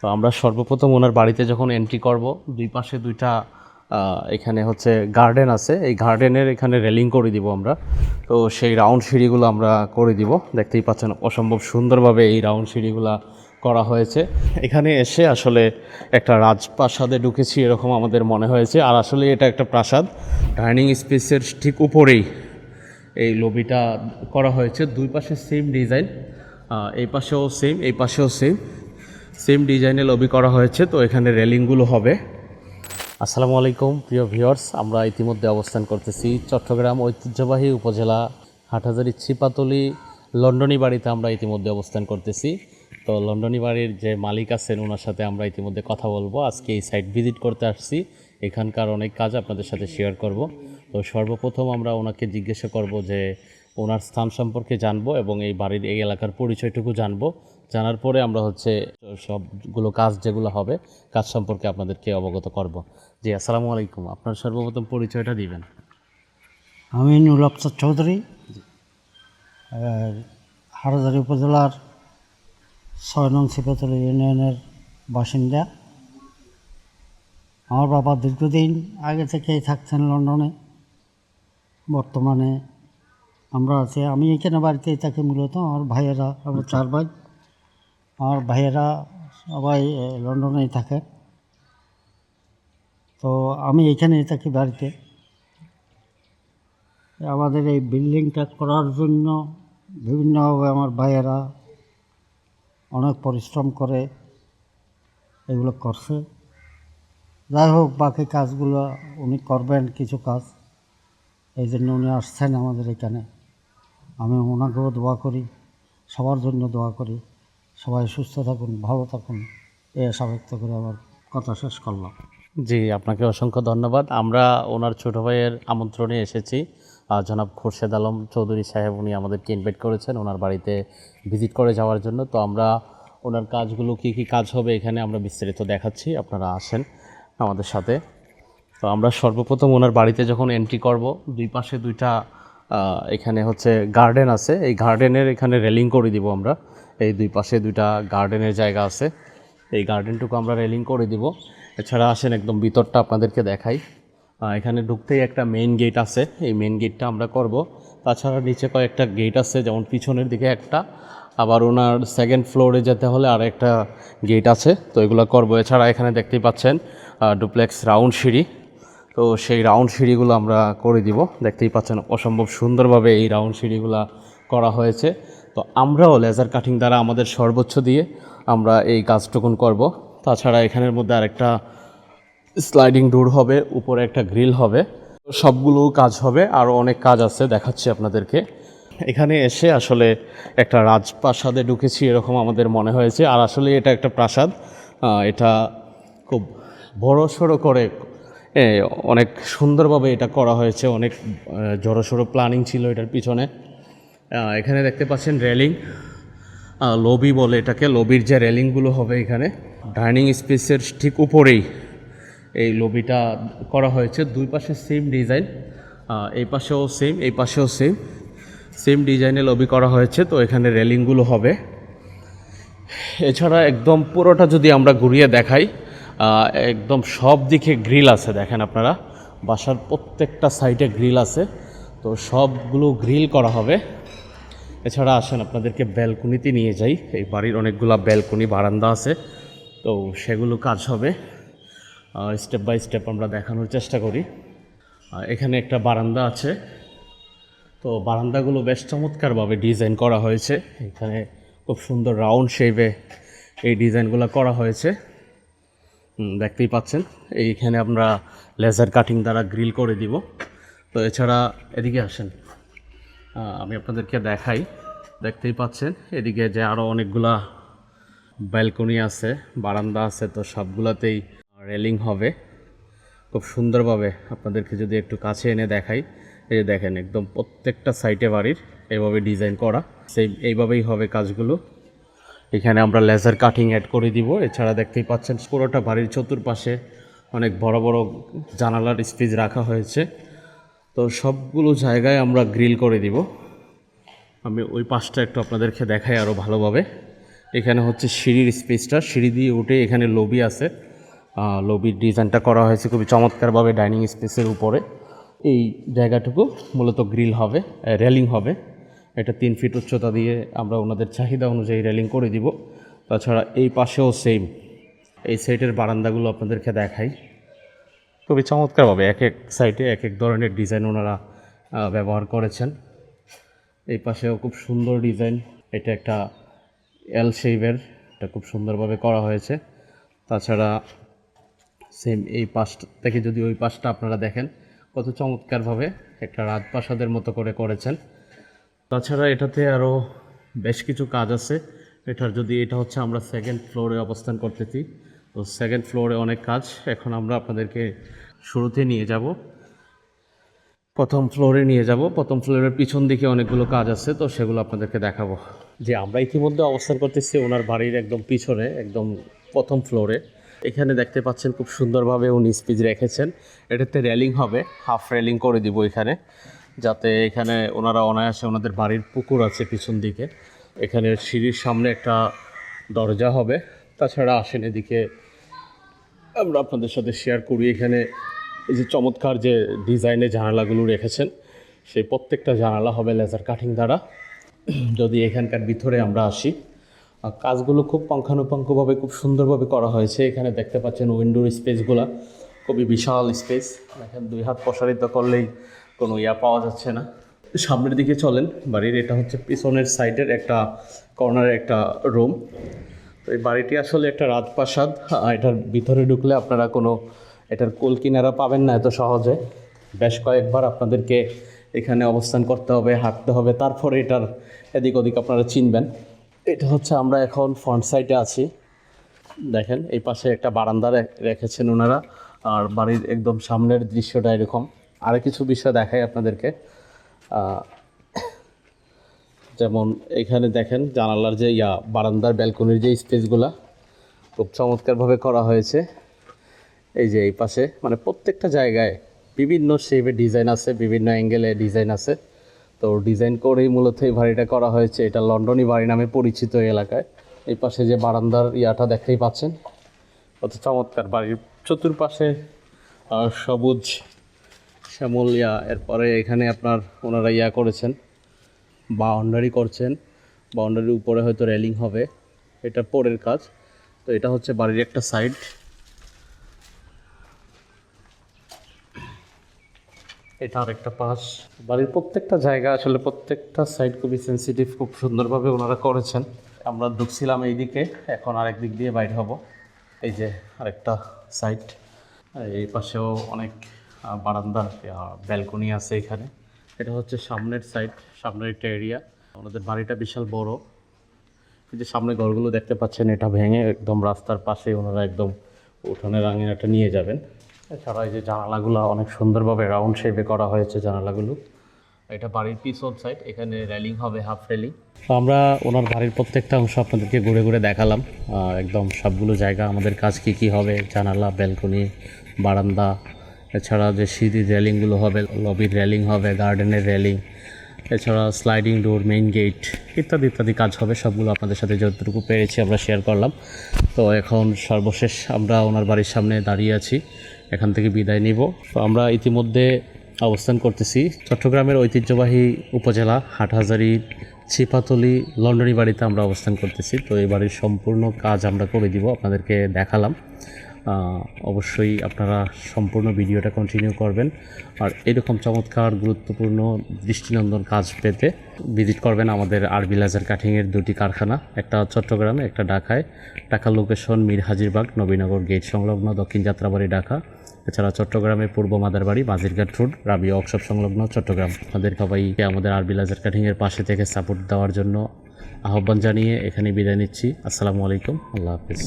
তো আমরা সর্বপ্রথম ওনার বাড়িতে যখন এন্ট্রি করব, দুই পাশে দুইটা এখানে হচ্ছে গার্ডেন আছে, এই গার্ডেনের এখানে রেলিং করে দিব আমরা। তো সেই রাউন্ড সিঁড়িগুলো আমরা করে দিব। দেখতেই পাচ্ছেন অসম্ভব সুন্দরভাবে এই রাউন্ড সিঁড়িগুলো করা হয়েছে। এখানে এসে আসলে একটা রাজপ্রাসাদে ঢুকেছি এরকম আমাদের মনে হয়েছে। আর আসলে এটা একটা প্রাসাদ। ডাইনিং স্পেসের ঠিক উপরেই এই লবিটা করা হয়েছে। দুই পাশে সেম ডিজাইন, এই পাশেও সেম, এই পাশেও সেম সেম ডিজাইনে লবি করা হয়েছে। তো এখানে রেলিংগুলো হবে। আসসালামু আলাইকুম প্রিয় ভিউয়ার্স, আমরা ইতিমধ্যে অবস্থান করতেছি চট্টগ্রাম ঐতিহ্যবাহী উপজেলা হাটহাজারী ছিপাতলি লন্ডনী বাড়িতে। আমরা ইতিমধ্যে অবস্থান করতেছি। তো লন্ডনী বাড়ির যে মালিক আছেন ওনার সাথে আমরা ইতিমধ্যে কথা বলবো। আজকে এই সাইট ভিজিট করতে আসছি, এখানকার অনেক কাজ আপনাদের সাথে শেয়ার করব। তো সর্বপ্রথম আমরা ওনাকে জিজ্ঞাসা করব যে ওনার স্থান সম্পর্কে জানবো এবং এই বাড়ির এই এলাকার পরিচয়টুকু জানবো। জানার পরে আমরা হচ্ছে সবগুলো কাজ যেগুলো হবে কাজ সম্পর্কে আপনাদেরকে অবগত করব। জি, আসসালামু আলাইকুম, আপনার সর্বপ্রথম পরিচয়টা দিবেন। আমি নুরুল আফসার চৌধুরী, হাটহাজারী উপজেলার ৬ নং ছিপাতলী ইউনিয়নের বাসিন্দা। আমার বাবা দীর্ঘদিন আগে থেকেই থাকছেন লন্ডনে। বর্তমানে আমরা আছি, আমি এখানে বাড়িতেই থাকি মূলত। আমার ভাইয়েরা, আমার 4 ভাই, আমার ভাইয়েরা সবাই লন্ডনেই থাকে। তো আমি এখানেই থাকি বাড়িতে। আমাদের এই বিল্ডিংটা করার জন্য বিভিন্নভাবে আমার ভাইয়েরা অনেক পরিশ্রম করে এগুলো করছে। যাই হোক, বাকি কাজগুলো উনি করবেন, কিছু কাজ, এই জন্য উনি আসছেন আমাদের এখানে। আমি ওনাকেও দোয়া করি, সবার জন্য দোয়া করি, সবাই সুস্থ থাকুন, ভালো থাকুন, এই আশা ব্যক্ত করে আমার কথা শেষ করলাম। জি, আপনাকে অসংখ্য ধন্যবাদ। আমরা ওনার ছোটো ভাইয়ের আমন্ত্রণে এসেছি। জনাব খোরশেদ আলম চৌধুরী সাহেব উনি আমাদেরকে ইনভাইট করেছেন ওনার বাড়িতে ভিজিট করে যাওয়ার জন্য। তো আমরা ওনার কাজগুলো কী কী কাজ হবে এখানে আমরা বিস্তারিত দেখাচ্ছি, আপনারা আসেন আমাদের সাথে। তো আমরা সর্বপ্রথম ওনার বাড়িতে যখন এন্ট্রি করব, দুই পাশে দুইটা এখানে হচ্ছে গার্ডেন আছে, এই গার্ডেনের এখানে রেলিং করে দিব আমরা। এই দুই পাশে দুইটা গার্ডেনের জায়গা আছে, এই গার্ডেনটুকু আমরা রেলিং করে দিব। এছাড়া আসেন একদম ভিতরটা আপনাদেরকে দেখাই। এখানে ঢুকতেই একটা মেইন গেট আছে, এই মেইন গেটটা আমরা করব। তাছাড়া নিচে কয়েকটা গেট আছে, যেমন পিছনের দিকে একটা, আবার ওনার সেকেন্ড ফ্লোরে যেতে হলে আর একটা গেট আছে। তো এগুলো করব। এছাড়া এখানে দেখতেই পাচ্ছেন ডুপ্লেক্স রাউন্ড সিঁড়ি। তো সেই রাউন্ড সিঁড়িগুলো আমরা করে দিব। দেখতেই পাচ্ছেন অসম্ভব সুন্দরভাবে এই রাউন্ড সিঁড়িগুলো করা হয়েছে। তো আমরাও লেজার কাটিং দ্বারা আমাদের সর্বোচ্চ দিয়ে আমরা এই কাজটুকুন করব। তাছাড়া এখানের মধ্যে আরেকটা স্লাইডিং ডোর হবে, উপরে একটা গ্রিল হবে। সবগুলো কাজ হবে, আরও অনেক কাজ আছে, দেখাচ্ছি আপনাদেরকে। এখানে এসে আসলে একটা রাজপ্রাসাদে ঢুকেছি এরকম আমাদের মনে হয়েছে। আর আসলে এটা একটা প্রাসাদ, এটা খুব বড়সড় করে অনেক সুন্দরভাবে এটা করা হয়েছে। অনেক জড়সড় প্ল্যানিং ছিল এটার পিছনে। এখানে দেখতে পাচ্ছেন রেলিং, লবি বলে এটাকে। লবির যে রেলিংগুলো হবে এখানে ডাইনিং স্পেসের ঠিক উপরেই এই লবিটা করা হয়েছে। দুই পাশে সেম ডিজাইন, এই পাশেও সেম, এই পাশেও সেম সেম ডিজাইনে লবি করা হয়েছে। তো এখানে রেলিংগুলো হবে। এছাড়া একদম পুরোটা যদি আমরা ঘুরিয়ে দেখাই, একদম সব দিকে গ্রিল আছে, দেখেন আপনারা, বাসার প্রত্যেকটা সাইডে গ্রিল আছে। তো সবগুলো গ্রিল করা হবে। এছাড়া আসেন আপনাদেরকে ব্যালকনিতে নিয়ে যাই। এই বাড়ির অনেকগুলো ব্যালকনি, বারান্দা আছে, তো সেগুলো কাজ হবে। স্টেপ বাই স্টেপ আমরা দেখানোর চেষ্টা করি। এখানে একটা বারান্দা আছে, তো বারান্দাগুলো বেশ চমৎকারভাবে ডিজাইন করা হয়েছে। এখানে খুব সুন্দর রাউন্ড শেপে এই ডিজাইনগুলো করা হয়েছে, দেখতেই পাচ্ছেন। এইখানে আমরা লেজার কাটিং দ্বারা গ্রিল করে দিব। তো এছাড়া এদিকে আসেন, আমি আপনাদেরকে দেখাই। দেখতেই পাচ্ছেন এদিকে যে আরও অনেকগুলা ব্যালকনি আছে, বারান্দা আছে, তো সবগুলাতেই রেলিং হবে খুব সুন্দরভাবে। আপনাদেরকে যদি একটু কাছে এনে দেখাই, এই যে দেখেন একদম প্রত্যেকটা সাইটে বাড়ির এইভাবে ডিজাইন করা, এইভাবেই হবে কাজগুলো। এখানে আমরা লেজার কাটিং অ্যাড করে দিব। এছাড়া দেখতেই পাচ্ছেন পুরোটা বাড়ির চতুর্পাশে অনেক বড় বড় জানালার স্পেস রাখা হয়েছে। তো সবগুলো জায়গায় আমরা গ্রিল করে দিব। আমি ওই পাশটা একটু আপনাদেরকে দেখাই আরও ভালোভাবে। এখানে হচ্ছে সিঁড়ির স্পেসটা, সিঁড়ি দিয়ে উঠে এখানে লবি আছে। লবির ডিজাইনটা করা হয়েছে খুবই চমৎকারভাবে ডাইনিং স্পেসের উপরে। এই জায়গাটুকু মূলত গ্রিল হবে, রেলিং হবে। এটা 3 ফিট উচ্চতা দিয়ে আমরা ওনাদের চাহিদা অনুযায়ী রেলিং করে দিব। তাছাড়া এই পাশেও সেম, এই সাইডের বারান্দাগুলো আপনাদেরকে দেখাই। খুবই চমৎকারভাবে এক এক সাইডে এক এক ধরনের ডিজাইন ওনারা ব্যবহার করেছেন। এই পাশেও খুব সুন্দর ডিজাইন, এটা একটা এল শেপের, এটা খুব সুন্দরভাবে করা হয়েছে। তাছাড়া সেম এই পাশটা থেকে যদি ওই পাশটা আপনারা দেখেন কত চমৎকারভাবে একটা রাজপ্রাসাদের মতো করে করেছেন। তাছাড়া এটাতে আরও বেশ কিছু কাজ আছে। এটা হচ্ছে আমরা 2nd ফ্লোরে অবস্থান করতেছি, তো 2nd ফ্লোরে অনেক কাজ। এখন আমরা আপনাদেরকে শুরুতে নিয়ে যাব, প্রথম ফ্লোরে নিয়ে যাব। প্রথম ফ্লোরের পিছন দিকে অনেকগুলো কাজ আছে, তো সেগুলো আপনাদেরকে দেখাবো। যে আমরা ইতিমধ্যে অবস্থান করতেছি ওনার বাড়ির একদম পিছনে, একদম প্রথম ফ্লোরে। এখানে দেখতে পাচ্ছেন খুব সুন্দরভাবে উনি স্পিচ রেখেছেন। এটাতে রেলিং হবে, হাফ রেলিং করে দিব এখানে, যাতে এখানে ওনারা অনায়াসে, ওনাদের বাড়ির পুকুর আছে পিছন দিকে, এখানে সিঁড়ির সামনে একটা দরজা হবে। তাছাড়া আসেন এদিকে আমরা আপনাদের সাথে শেয়ার করি। এখানে এই যে চমৎকার যে ডিজাইনের জানালাগুলো রেখেছেন, সেই প্রত্যেকটা জানালা হবে লেজার কাটিং দ্বারা। যদি এখানকার ভিতরে আমরা আসি, কাজগুলো খুব পুঙ্খানুপুঙ্খভাবে খুব সুন্দরভাবে করা হয়েছে। এখানে দেখতে পাচ্ছেন উইন্ডোর স্পেসগুলো খুবই বিশাল স্পেস, দেখেন 2 হাত প্রসারিত করলেই কোনো পাওয়া যাচ্ছে না। সামনের দিকে চলেন বাড়ির, এটা হচ্ছে পিছনের সাইডের একটা কর্নারের একটা রুম। তো এই বাড়িটি আসলে একটা রাজপ্রাসাদ। এটার ভিতরে ঢুকলে আপনারা এটার কোল কিনারা পাবেন না এত সহজে। বেশ কয়েকবার আপনাদেরকে এখানে অবস্থান করতে হবে, হাঁটতে হবে, তারপরে এটার এদিক ওদিক আপনারা চিনবেন। এটা হচ্ছে আমরা এখন ফ্রন্ট সাইডে আছি। দেখেন এই পাশে একটা বারান্দা রেখেছেন ওনারা, আর বাড়ির একদম সামনের দৃশ্যটা এরকম। আরও কিছু বিষয় দেখাই আপনাদেরকে, যেমন এখানে দেখেন জানালার যে বারান্দার ব্যালকনির যে স্পেসগুলা খুব চমৎকারভাবে করা হয়েছে। এই যে এই পাশে মানে প্রত্যেকটা জায়গায় বিভিন্ন শেপের ডিজাইন আছে, বিভিন্ন অ্যাঙ্গেলে ডিজাইন আছে। তো ডিজাইন করেই মূলত এই বাড়িটা করা হয়েছে। এটা লন্ডনী বাড়ি নামে পরিচিত এই এলাকায়। এই পাশে যে বারান্দার দেখতেই পাচ্ছেন কত চমৎকার। বাড়ির চতুর্পাশে সবুজ শ্যামল এরপরে এখানে আপনার ওনারা করেছেন, বাউন্ডারি করছেন। বাউন্ডারির উপরে হয়তো রেলিং হবে, এটা পরের কাজ। তো এটা হচ্ছে বাড়ির একটা সাইড। এটা আরেকটা পাশ। বাড়ির প্রত্যেকটা জায়গা আসলে প্রত্যেকটা সাইড খুবই সেন্সিটিভ, খুব সুন্দরভাবে ওনারা করেছেন। আমরা ঢুকছিলাম এইদিকে, এখন আরেক দিক দিয়ে বাইর হব। এই যে আরেকটা সাইড, এই পাশেও অনেক বারান্দা ব্যালকনি আছে এখানে। এটা হচ্ছে সামনের সাইড, সামনের একটা এরিয়া। আমাদের বাড়িটা বিশাল বড়। এই যে সামনে ঘরগুলো দেখতে পাচ্ছেন, এটা ভেঙে একদম রাস্তার পাশে ওনারা একদম উঠানের আঙিনাটা নিয়ে যাবেন। এছাড়া এই যে জানালাগুলো অনেক সুন্দরভাবে রাউন্ড শেপে করা হয়েছে জানালাগুলো। এটা বাড়ির পিছন সাইড, এখানে রেলিং হবে, হাফ রেলিং। তো আমরা ওনার বাড়ির প্রত্যেকটা অংশ আপনাদেরকে ঘুরে ঘুরে দেখালাম, একদম সবগুলো জায়গা আমাদের কাজ কী হবে, জানালা, ব্যালকনি, বারান্দা, এছাড়া যে সিঁড়ির রেলিংগুলো হবে, লবির রেলিং হবে, গার্ডেনের রেলিং, এছাড়া স্লাইডিং ডোর, মেইন গেট ইত্যাদি ইত্যাদি কাজ হবে। সবগুলো আপনাদের সাথে যতটুকু পেরেছি আমরা শেয়ার করলাম। তো এখন সর্বশেষ আমরা ওনার বাড়ির সামনে দাঁড়িয়ে আছি, এখান থেকে বিদায় নিব। তো আমরা ইতিমধ্যে অবস্থান করতেছি চট্টগ্রামের ঐতিহ্যবাহী উপজেলা হাটহাজারী ছিপাতলি লন্ডনী বাড়িতে আমরা অবস্থান করতেছি। তো এই বাড়ির সম্পূর্ণ কাজ আমরা করে দিব, আপনাদেরকে দেখালাম। অবশ্যই আপনারা সম্পূর্ণ ভিডিওটা কন্টিনিউ করবেন। আর এরকম চমৎকার গুরুত্বপূর্ণ দৃষ্টিনন্দন কাজ পেতে ভিজিট করবেন আমাদের আরবি লেজার কাটিংয়ের 2টি কারখানা, একটা চট্টগ্রামে, একটা ঢাকায়। ঢাকা লোকেশন মীর হাজিরবাগ নবীনগর গেট সংলগ্ন, দক্ষিণ যাত্রাবাড়ি, ঢাকা। এছাড়া চট্টগ্রামে পূর্ব মাদারবাড়ি, মাঝিরঘাট রোড, রাবিয়া ওয়ার্কশপ সংলগ্ন, চট্টগ্রাম। আমাদের সবাইকে আমাদের আরবি লেজার কাটিংয়ের পাশে থেকে সাপোর্ট দেওয়ার জন্য আহ্বান জানিয়ে এখানে বিদায় নিচ্ছি। আসসালামু আলাইকুম, আল্লাহ হাফিজ।